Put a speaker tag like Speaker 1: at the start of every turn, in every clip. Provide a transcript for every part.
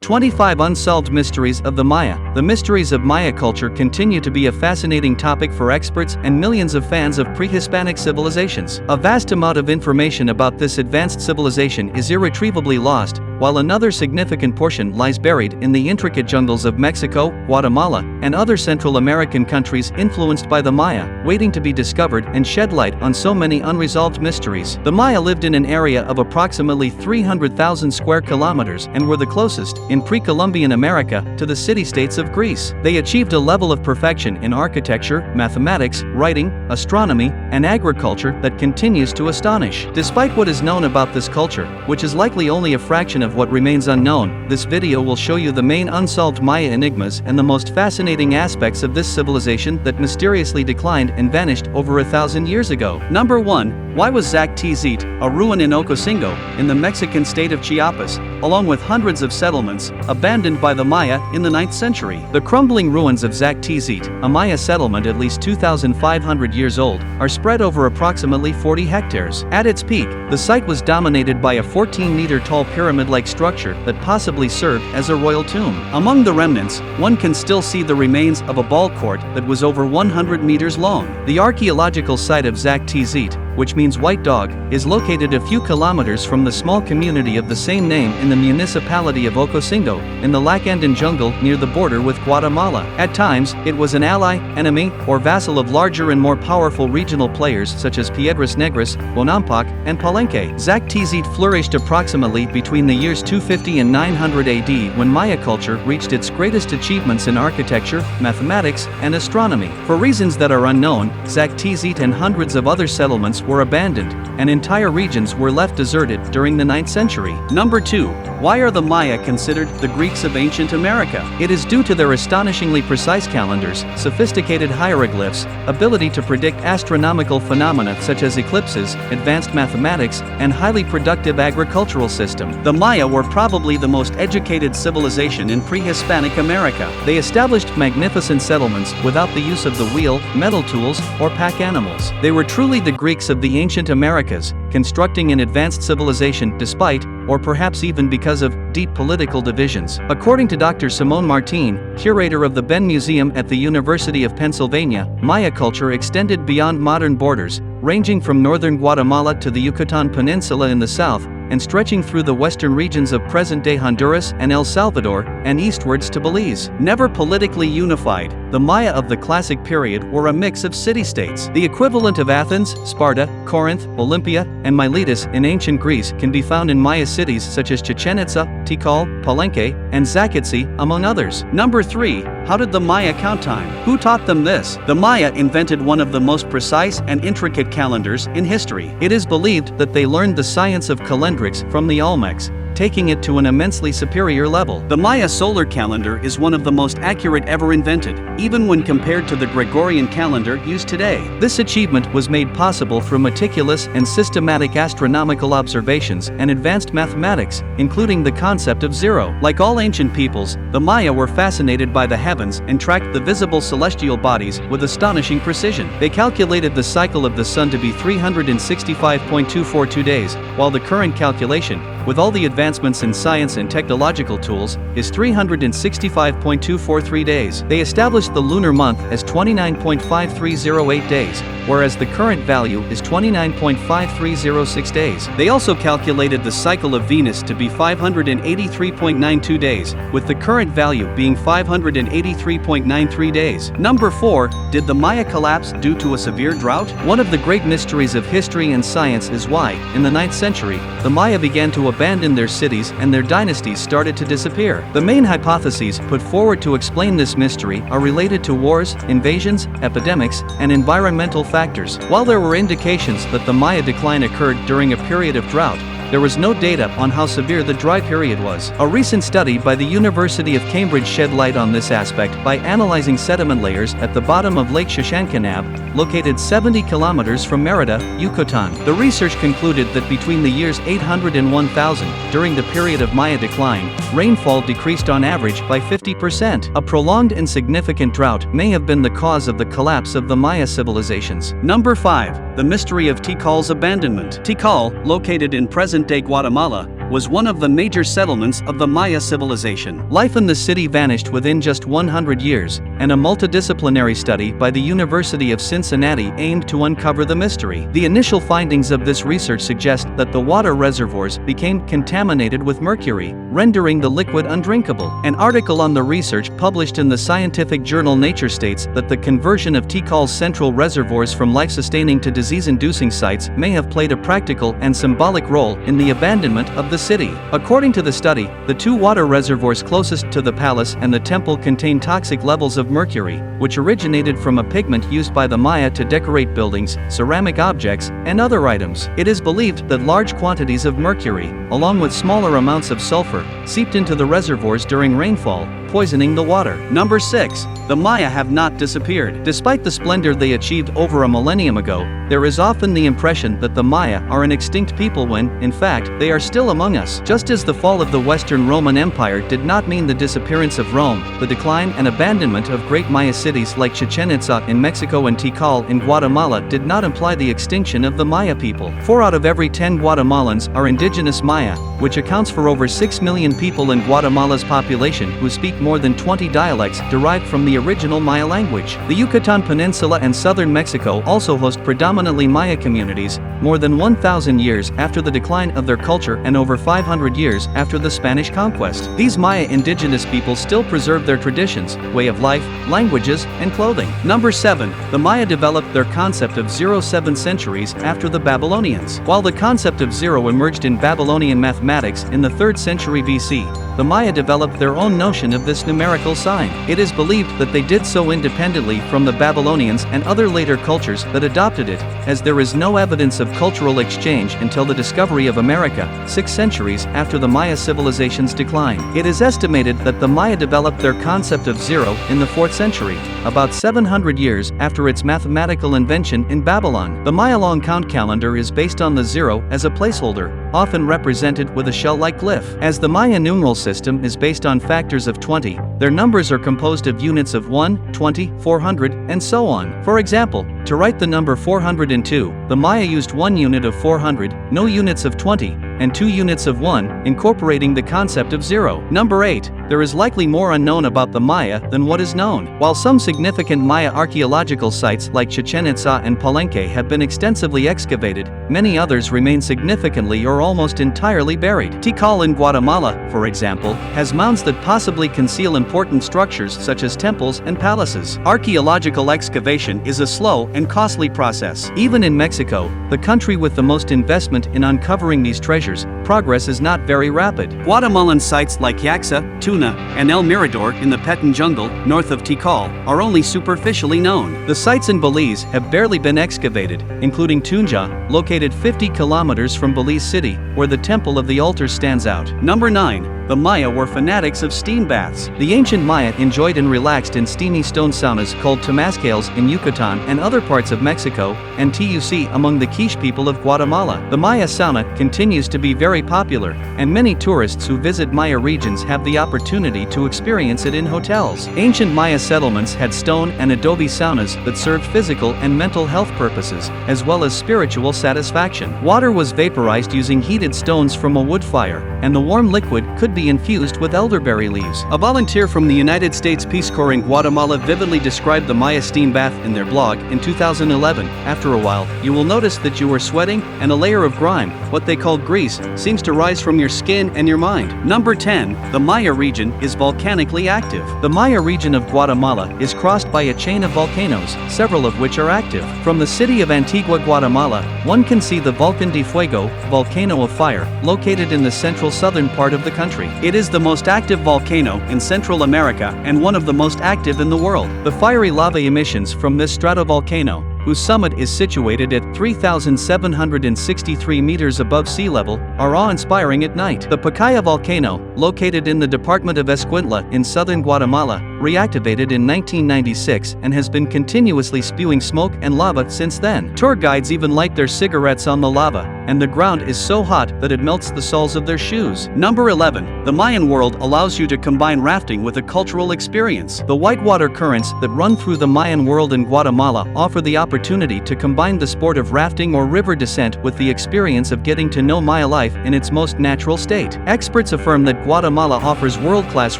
Speaker 1: 25 Unsolved Mysteries of the Maya. The mysteries of Maya culture continue to be a fascinating topic for experts and millions of fans of pre-Hispanic civilizations. A vast amount of information about this advanced civilization is irretrievably lost, while another significant portion lies buried in the intricate jungles of Mexico, Guatemala, and other Central American countries influenced by the Maya, waiting to be discovered and shed light on so many unresolved mysteries. The Maya lived in an area of approximately 300,000 square kilometers and were the closest, in pre-Columbian America, to the city-states of Greece. They achieved a level of perfection in architecture, mathematics, writing, astronomy, and agriculture that continues to astonish. Despite what is known about this culture, which is likely only a fraction of what remains unknown, this video will show you the main unsolved Maya enigmas and the most fascinating aspects of this civilization that mysteriously declined and vanished over 1,000 years ago. Number 1. Why was Zactizit, a ruin in Ocosingo, in the Mexican state of Chiapas, along with hundreds of settlements, abandoned by the Maya in the 9th century? The crumbling ruins of Zactizit, a Maya settlement at least 2,500 years old, are spread over approximately 40 hectares. At its peak, the site was dominated by a 14-meter-tall pyramid-like structure that possibly served as a royal tomb. Among the remnants, one can still see the remains of a ball court that was over 100 meters long. The archaeological site of Zactizit, which means white dog, is located a few kilometers from the small community of the same name in the municipality of Ocosingo, in the Lacandan jungle near the border with Guatemala. At times, it was an ally, enemy, or vassal of larger and more powerful regional players such as Piedras Negras, Bonampak, and Palenque. Zactizit flourished approximately between the years 250 and 900 AD when Maya culture reached its greatest achievements in architecture, mathematics, and astronomy. For reasons that are unknown, Zactizit and hundreds of other settlements were abandoned, and entire regions were left deserted during the 9th century. Number 2. Why are the Maya considered the Greeks of ancient America? It is due to their astonishingly precise calendars, sophisticated hieroglyphs, ability to predict astronomical phenomena such as eclipses, advanced mathematics, and highly productive agricultural system. The Maya were probably the most educated civilization in pre-Hispanic America. They established magnificent settlements without the use of the wheel, metal tools, or pack animals. They were truly the Greeks of the ancient Americas, constructing an advanced civilization despite, or perhaps even because of, deep political divisions. According to Dr. Simone Martin, curator of the Ben Museum at the University of Pennsylvania, Maya culture extended beyond modern borders, ranging from northern Guatemala to the Yucatan Peninsula in the south, and stretching through the western regions of present-day Honduras and El Salvador, and eastwards to Belize. Never politically unified, the Maya of the classic period were a mix of city-states. The equivalent of Athens, Sparta, Corinth, Olympia, and Miletus in ancient Greece can be found in Maya cities such as Chichen Itza, Tikal, Palenque, and Zacatzi, among others. Number 3. How did the Maya count time? Who taught them this? The Maya invented one of the most precise and intricate calendars in history. It is believed that they learned the science of calendrics from the Olmecs, taking it to an immensely superior level. The Maya solar calendar is one of the most accurate ever invented, even when compared to the Gregorian calendar used today. This achievement was made possible through meticulous and systematic astronomical observations and advanced mathematics, including the concept of zero. Like all ancient peoples, the Maya were fascinated by the heavens and tracked the visible celestial bodies with astonishing precision. They calculated the cycle of the sun to be 365.242 days, while the current calculation, with all the advancements in science and technological tools, is 365.243 days. They established the lunar month as 29.5308 days, whereas the current value is 29.5306 days. They also calculated the cycle of Venus to be 583.92 days, with the current value being 583.93 days. Number 4. Did the Maya collapse due to a severe drought? One of the great mysteries of history and science is why, in the 9th century, the Maya began to abandon their cities and their dynasties started to disappear. The main hypotheses put forward to explain this mystery are related to wars, invasions, epidemics, and environmental factors. While there were indications that the Maya decline occurred during a period of drought, there was no data on how severe the dry period was. A recent study by the University of Cambridge shed light on this aspect by analyzing sediment layers at the bottom of Lake Shashankanab, located 70 kilometers from Mérida, Yucatan. The research concluded that between the years 800 and 1000, during the period of Maya decline, rainfall decreased on average by 50%. A prolonged and significant drought may have been the cause of the collapse of the Maya civilizations. Number 5. The mystery of Tikal's abandonment. Tikal, located in present-day Guatemala,
Speaker 2: was one of the major settlements of the Maya civilization.
Speaker 1: Life in the city vanished within just 100 years, and a multidisciplinary study by the University of Cincinnati aimed to uncover the mystery. The initial findings of this research suggest that the water reservoirs became contaminated with mercury, rendering the liquid undrinkable. An article on the research published in the scientific journal Nature states that the conversion of Tikal's central reservoirs from life-sustaining to disease-inducing sites may have played a practical and symbolic role in the abandonment of the city. According to the study, the two water reservoirs closest to the palace and the temple contain toxic levels of mercury, which originated from a pigment used by the Maya to decorate buildings, ceramic objects, and other items. It is believed that large quantities of mercury, along with smaller amounts of sulfur, seeped into the reservoirs during rainfall, poisoning the water.
Speaker 2: Number 6. The Maya have not disappeared.
Speaker 1: Despite the splendor they achieved over a millennium ago, there is often the impression that the Maya are an extinct people when, in fact, they are still among us. Just as the fall of the Western Roman Empire did not mean the disappearance of Rome, the decline and abandonment of great Maya cities like Chichen Itza in Mexico and Tikal in Guatemala did not imply the extinction of the Maya people. 4 out of every 10 Guatemalans are indigenous Maya, which accounts for over 6 million people in Guatemala's population who speak more than 20 dialects derived from the original Maya language. The Yucatan Peninsula and southern Mexico also host predominantly Maya communities, more than 1,000 years after the decline of their culture and over 500 years after the Spanish conquest. These Maya indigenous people still preserve their traditions, way of life, languages, and clothing.
Speaker 2: Number 7. The Maya developed their concept of zero 7 centuries after the Babylonians.
Speaker 1: While the concept of zero emerged in Babylonian mathematics in the 3rd century BC, the Maya developed their own notion of this numerical sign. It is believed that they did so independently from the Babylonians and other later cultures that adopted it, as there is no evidence of cultural exchange until the discovery of America, 6 centuries after the Maya civilization's decline. It is estimated that the Maya developed their concept of zero in the 4th century, about 700 years after its mathematical invention in Babylon. The Maya long count calendar is based on the zero as a placeholder, often represented with a shell-like glyph. As the Maya numeral system is based on factors of 20, their numbers are composed of units of 1, 20, 400, and so on. For example, to write the number 402, the Maya used 1 unit of 400, no units of 20, and 2 units of 1, incorporating the concept of zero. Number 8. There is likely more unknown about the Maya than what is known. While some significant Maya archaeological sites like Chichen Itza and Palenque have been extensively excavated, many others remain significantly or almost entirely buried. Tikal in Guatemala, for example, has mounds that possibly conceal important structures such as temples and palaces.
Speaker 2: Archaeological excavation is a slow and costly process.
Speaker 1: Even in Mexico, the country with the most investment in uncovering these treasures, progress is not very rapid.
Speaker 2: Guatemalan sites like Yaxa, Tuna, and El Mirador in the Petén Jungle, north of Tikal, are only superficially known.
Speaker 1: The sites in Belize have barely been excavated, including Tunja, located 50 kilometers from Belize City, where the Temple of the Altar stands out.
Speaker 2: Number 9. The Maya were fanatics of steam baths.
Speaker 1: The ancient Maya enjoyed and relaxed in steamy stone saunas called temazcales in Yucatan and other parts of Mexico, and tuc among the Quiche people of Guatemala. The Maya sauna continues to be very popular, and many tourists who visit Maya regions have the opportunity to experience it in hotels. Ancient Maya settlements had stone and adobe saunas that served physical and mental health purposes, as well as spiritual satisfaction. Water was vaporized using heated stones from a wood fire, and the warm liquid could be infused with elderberry leaves.
Speaker 2: A volunteer from the United States Peace Corps in Guatemala vividly described the Maya steam bath in their blog in 2011. After a while, you will notice that you are sweating, and a layer of grime, what they call grease, seems to rise from your skin and your mind. Number 10. The Maya region is volcanically active.
Speaker 1: The Maya region of Guatemala is crossed by a chain of volcanoes, several of which are active. From the city of Antigua, Guatemala, one can see the Volcan de Fuego, volcano of fire, located in the central southern part of the country.
Speaker 2: It is the most active volcano in Central America and one of the most active in the world.
Speaker 1: The fiery lava emissions from this stratovolcano, whose summit is situated at 3,763 meters above sea level, are awe-inspiring at night. The Pacaya volcano, located in the department of Escuintla in southern Guatemala, reactivated in 1996 and has been continuously spewing smoke and lava since then. Tour guides even light their cigarettes on the lava, and the ground is so hot that it melts the soles of their shoes.
Speaker 2: Number 11. The Mayan world allows you to combine rafting with a cultural experience.
Speaker 1: The whitewater currents that run through the Mayan world in Guatemala offer the opportunity to combine the sport of rafting or river descent with the experience of getting to know Maya life in its most natural state. Experts affirm that Guatemala offers world-class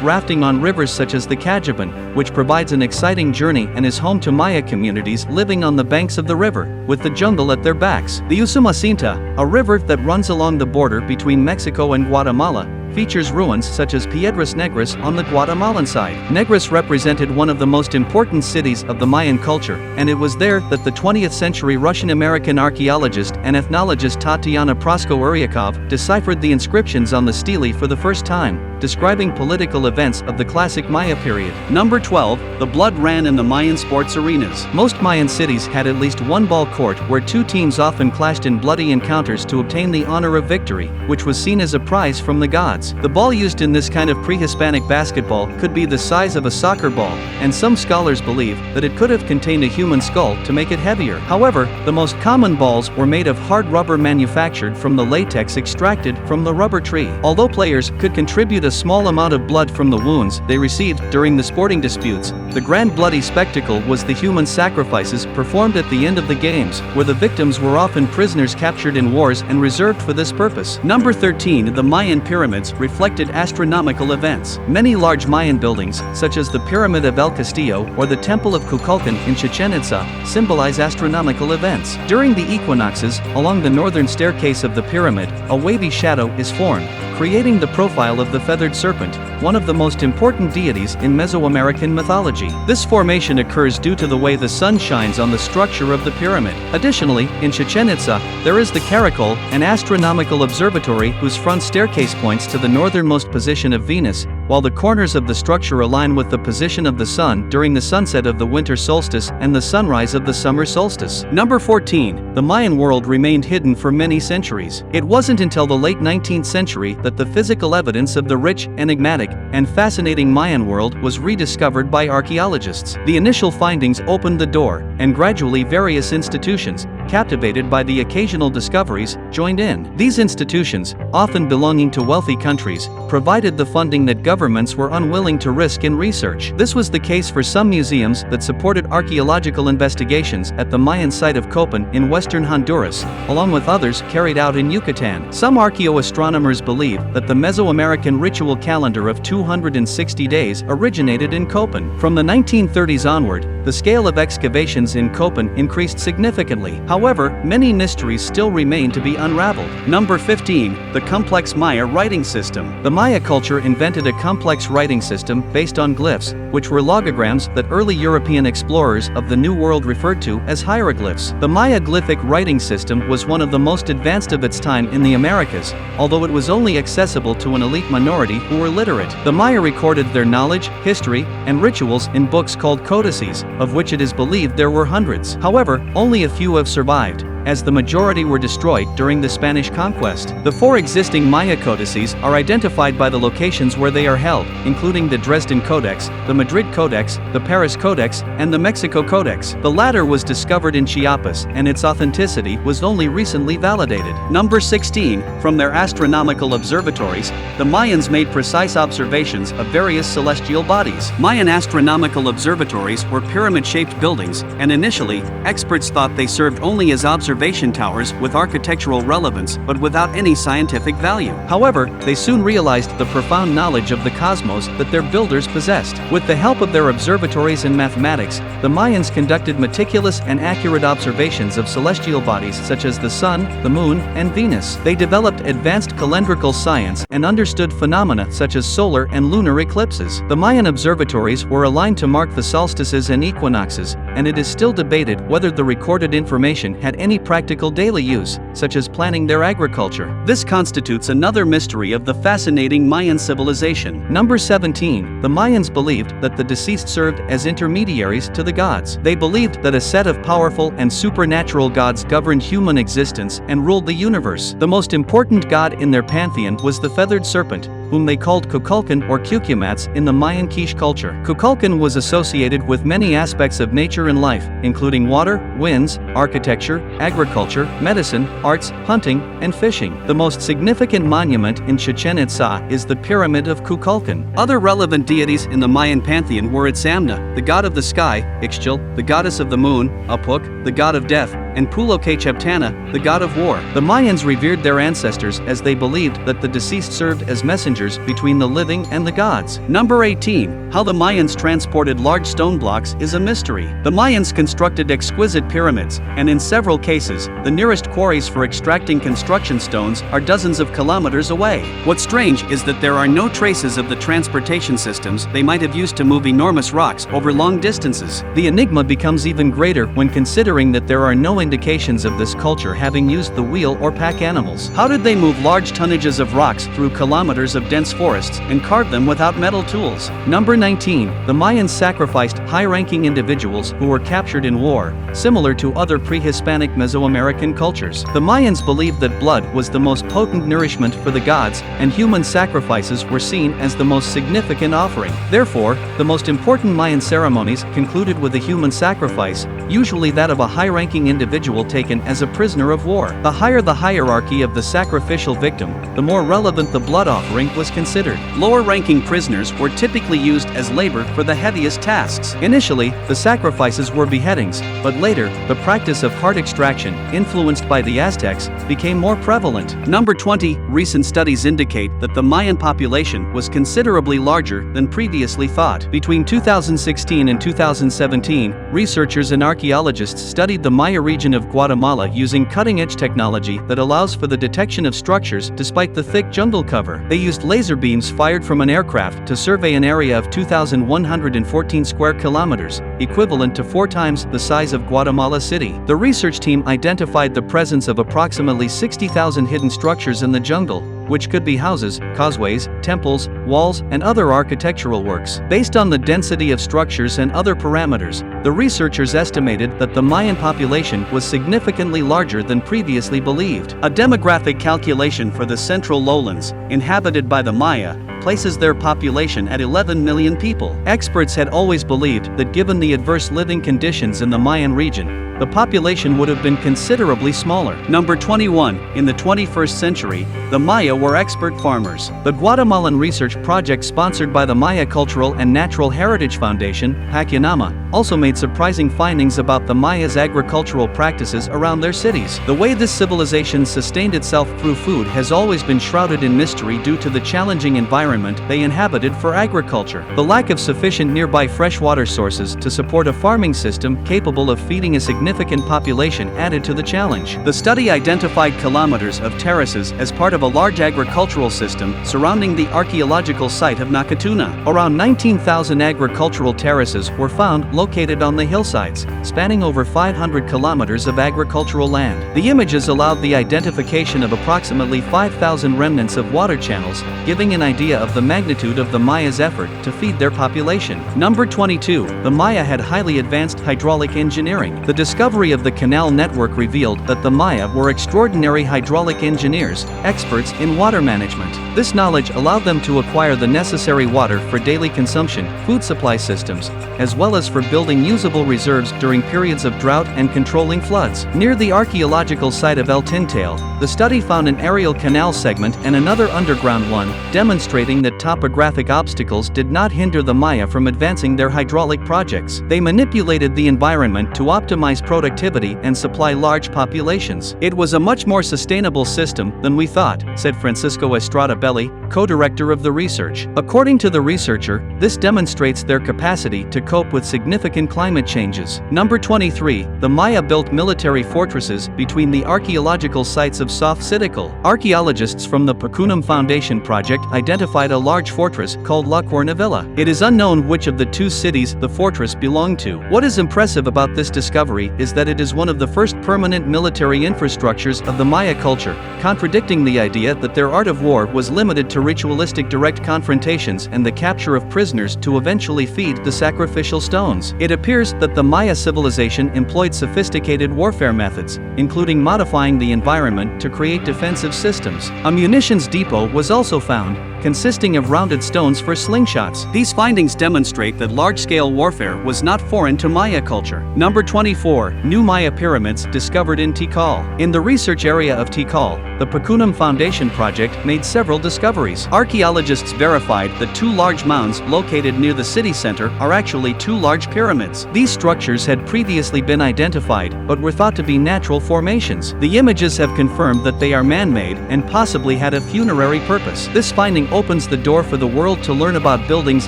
Speaker 1: rafting on rivers such as the Cajaban, which provides an exciting journey and is home to Maya communities living on the banks of the river, with the jungle at their backs. The Usumacinta, a river that runs along the border between Mexico and Guatemala, features ruins such as Piedras Negras on the Guatemalan side. Negras represented one of the most important cities of the Mayan culture, and it was there that the 20th century Russian-American archaeologist and ethnologist Tatiana Prosko-Uryakov deciphered the inscriptions on the stele for the first time, describing political events of the classic Maya period.
Speaker 2: Number 12. The blood ran in the Mayan sports arenas.
Speaker 1: Most Mayan cities had at least one ball court where two teams often clashed in bloody encounters to obtain the honor of victory, which was seen as a prize from the gods. The ball used in this kind of pre-Hispanic basketball could be the size of a soccer ball, and some scholars believe that it could have contained a human skull to make it heavier. However, the most common balls were made of hard rubber manufactured from the latex extracted from the rubber tree. Although players could contribute a small amount of blood from the wounds they received during the sporting disputes, the grand bloody spectacle was the human sacrifices performed at the end of the games, where the victims were often prisoners captured in wars and reserved for this purpose.
Speaker 2: Number 13. The Mayan pyramids reflected astronomical events.
Speaker 1: Many large Mayan buildings, such as the Pyramid of El Castillo or the Temple of Kukulkan in Chichen Itza, symbolize astronomical events. During the equinoxes, along the northern staircase of the pyramid, a wavy shadow is formed, creating the profile of the feathered serpent, one of the most important deities in Mesoamerican mythology. This formation occurs due to the way the sun shines on the structure of the pyramid. Additionally, in Chichen Itza, there is the Caracol, an astronomical observatory whose front staircase points to the northernmost position of Venus, while the corners of the structure align with the position of the sun during the sunset of the winter solstice and the sunrise of the summer solstice.
Speaker 2: Number 14.
Speaker 1: The Mayan world remained hidden for many centuries. It wasn't until the late 19th century that the physical evidence of the rich, enigmatic, and fascinating Mayan world was rediscovered by archaeologists. The initial findings opened the door, and gradually various institutions, captivated by the occasional discoveries, joined in. These institutions, often belonging to wealthy countries, provided the funding that governments were unwilling to risk in research. This was the case for some museums that supported archaeological investigations at the Mayan site of Copan in western Honduras, along with others carried out in Yucatan. Some archaeoastronomers believe that the Mesoamerican ritual calendar of 260 days originated in Copan. From the 1930s onward, the scale of excavations in Copan increased significantly. However, many mysteries still remain to be unraveled.
Speaker 2: Number 15. The complex Maya writing system.
Speaker 1: The Maya culture invented a complex writing system based on glyphs, which were logograms that early European explorers of the New World referred to as hieroglyphs. The Maya glyphic writing system was one of the most advanced of its time in the Americas, although it was only accessible to an elite minority who were literate. The Maya recorded their knowledge, history, and rituals in books called codices, of which it is believed there were hundreds. However, only a few have survived, as the majority were destroyed during the Spanish conquest. The four existing Maya codices are identified by the locations where they are held, including the Dresden Codex, the Madrid Codex, the Paris Codex, and the Mexico Codex. The latter was discovered in Chiapas, and its authenticity was only recently validated.
Speaker 2: Number 16. From their astronomical observatories, the Mayans made precise observations of various celestial bodies. Mayan astronomical observatories were pyramid-shaped buildings, and initially, experts thought they served only as observation towers with architectural relevance but without any scientific value.
Speaker 1: However, they soon realized the profound knowledge of the cosmos that their builders possessed. With the help of their observatories and mathematics, the Mayans conducted meticulous and accurate observations of celestial bodies such as the Sun, the Moon, and Venus. They developed advanced calendrical science and understood phenomena such as solar and lunar eclipses. The Mayan observatories were aligned to mark the solstices and equinoxes, and it is still debated whether the recorded information had any practical daily use, such as planning their agriculture.
Speaker 2: This constitutes another mystery of the fascinating Mayan civilization.
Speaker 1: Number 17. The Mayans believed that the deceased served as intermediaries to the gods. They believed that a set of powerful and supernatural gods governed human existence and ruled the universe. The most important god in their pantheon was the feathered serpent, whom they called Kukulkan or Cucumats in the Mayan Quiche culture. Kukulkan was associated with many aspects of nature and life, including water, winds, architecture, agriculture, medicine, arts, hunting, and fishing. The most significant monument in Chichen Itza is the Pyramid of Kukulkan.
Speaker 2: Other relevant deities in the Mayan pantheon were Itzamna, the god of the sky, Ixchel, the goddess of the moon, Apuk, the god of death, and Pulokecheptana, the god of war.
Speaker 1: The Mayans revered their ancestors as they believed that the deceased served as messengers between the living and the gods.
Speaker 2: Number 18. How the Mayans transported large stone blocks is a mystery. The Mayans constructed exquisite pyramids, and in several cases, the nearest quarries for extracting construction stones are dozens of kilometers away. What's strange is that there are no traces of the transportation systems they might have used to move enormous rocks over long distances.
Speaker 1: The enigma becomes even greater when considering that there are no indications of this culture having used the wheel or pack animals.
Speaker 2: How did they move large tonnages of rocks through kilometers of dense forests and carve them without metal tools?
Speaker 1: Number 19. The Mayans sacrificed high-ranking individuals who were captured in war, similar to other pre-Hispanic Mesoamerican cultures. The Mayans believed that blood was the most potent nourishment for the gods, and human sacrifices were seen as the most significant offering. Therefore, the most important Mayan ceremonies concluded with a human sacrifice, usually that of a high-ranking individual taken as a prisoner of war. The higher the hierarchy of the sacrificial victim, the more relevant the blood offering was considered.
Speaker 2: Lower-ranking prisoners were typically used as labor for the heaviest tasks.
Speaker 1: Initially, the sacrifices were beheadings, but later, the practice of heart extraction, influenced by the Aztecs, became more prevalent.
Speaker 2: Number 20. Recent studies indicate that the Mayan population was considerably larger than previously thought.
Speaker 1: Between 2016 and 2017, researchers and archaeologists studied the Maya region of Guatemala using cutting-edge technology that allows for the detection of structures despite the thick jungle cover. They used laser beams fired from an aircraft to survey an area of 2,114 square kilometers, equivalent to 4 times the size of Guatemala City. The research team identified the presence of approximately 60,000 hidden structures in the jungle, which could be houses, causeways, temples, walls, and other architectural works. Based on the density of structures and other parameters, the researchers estimated that the Mayan population was significantly larger than previously believed.
Speaker 2: A demographic calculation for the central lowlands, inhabited by the Maya, places their population at 11 million people.
Speaker 1: Experts had always believed that given the adverse living conditions in the Mayan region, the population would have been considerably smaller.
Speaker 2: Number 21. In the 21st century, the Maya were expert farmers.
Speaker 1: The Guatemalan research project sponsored by the Maya Cultural and Natural Heritage Foundation, Hacianama, also made surprising findings about the Maya's agricultural practices around their cities. The way this civilization sustained itself through food has always been shrouded in mystery due to the challenging environment they inhabited for agriculture. The lack of sufficient nearby freshwater sources to support a farming system capable of feeding a significant population added to the challenge.
Speaker 2: The study identified kilometers of terraces as part of a large agricultural system surrounding the archaeological site of Nakatuna.
Speaker 1: Around 19,000 agricultural terraces were found located on the hillsides, spanning over 500 kilometers of agricultural land. The images allowed the identification of approximately 5,000 remnants of water channels, giving an idea of the magnitude of the Maya's effort to feed their population.
Speaker 2: Number 22.
Speaker 1: The Maya had highly advanced hydraulic engineering. The discovery of the canal network revealed that the Maya were extraordinary hydraulic engineers, experts in water management. This knowledge allowed them to acquire the necessary water for daily consumption, food supply systems, as well as for building usable reserves during periods of drought and controlling floods. Near the archaeological site of El Tintal, the study found an aerial canal segment and another underground one, demonstrating that topographic obstacles did not hinder the Maya from advancing their hydraulic projects. They manipulated the environment to optimize productivity and supply large populations.
Speaker 2: It was a much more sustainable system than we thought, said Francisco Estrada Belli, co-director of the research.
Speaker 1: According to the researcher, this demonstrates their capacity to cope with significant climate changes.
Speaker 2: Number 23. The Maya built military fortresses between the archaeological sites of South Citikal.
Speaker 1: Archaeologists from the Pacunam Foundation project identified a large fortress called La Cuernavilla. It is unknown which of the two cities the fortress belonged to. What is impressive about this discovery is that it is one of the first permanent military infrastructures of the Maya culture, contradicting the idea that their art of war was limited to ritualistic direct confrontations and the capture of prisoners to eventually feed the sacrificial stones. It appears that the Maya civilization employed sophisticated warfare methods, including modifying the environment to create defensive systems. A munitions depot was also found, consisting of rounded stones for slingshots.
Speaker 2: These findings demonstrate that large-scale warfare was not foreign to Maya culture. Number 24. New Maya pyramids discovered in Tikal.
Speaker 1: In the research area of Tikal, the Pakunam Foundation Project made several discoveries.
Speaker 2: Archaeologists verified that two large mounds located near the city center are actually two large pyramids.
Speaker 1: These structures had previously been identified, but were thought to be natural formations. The images have confirmed that they are man-made and possibly had a funerary purpose. This finding opens the door for the world to learn about buildings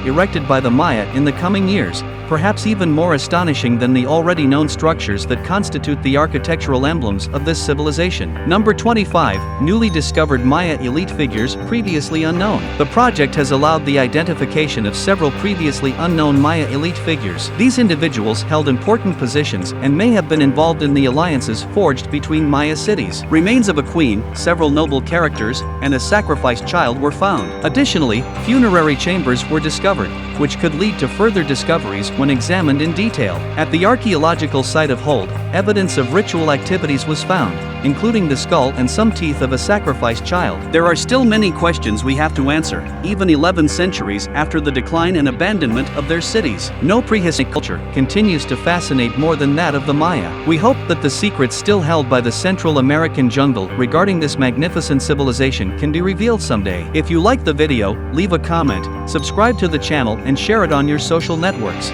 Speaker 1: erected by the Maya in the coming years, perhaps even more astonishing than the already known structures that constitute the architectural emblems of this civilization.
Speaker 2: Number 25.
Speaker 1: Newly discovered Maya elite figures previously unknown. The project has allowed the identification of several previously unknown Maya elite figures. These individuals held important positions and may have been involved in the alliances forged between Maya cities.
Speaker 2: Remains of a queen, several noble characters, and a sacrificed child were found.
Speaker 1: Additionally, funerary chambers were discovered, which could lead to further discoveries when examined in detail.
Speaker 2: At the archaeological site of Hold,
Speaker 1: evidence of ritual activities was found, including the skull and some teeth of a sacrificed child.
Speaker 2: There are still many questions we have to answer, even 11 centuries after the decline and abandonment of their cities.
Speaker 1: No prehistoric culture continues to fascinate more than that of the Maya. We hope that the secrets still held by the Central American jungle regarding this magnificent civilization can be revealed someday. If you liked the video, leave a comment, subscribe to the channel and share it on your social networks.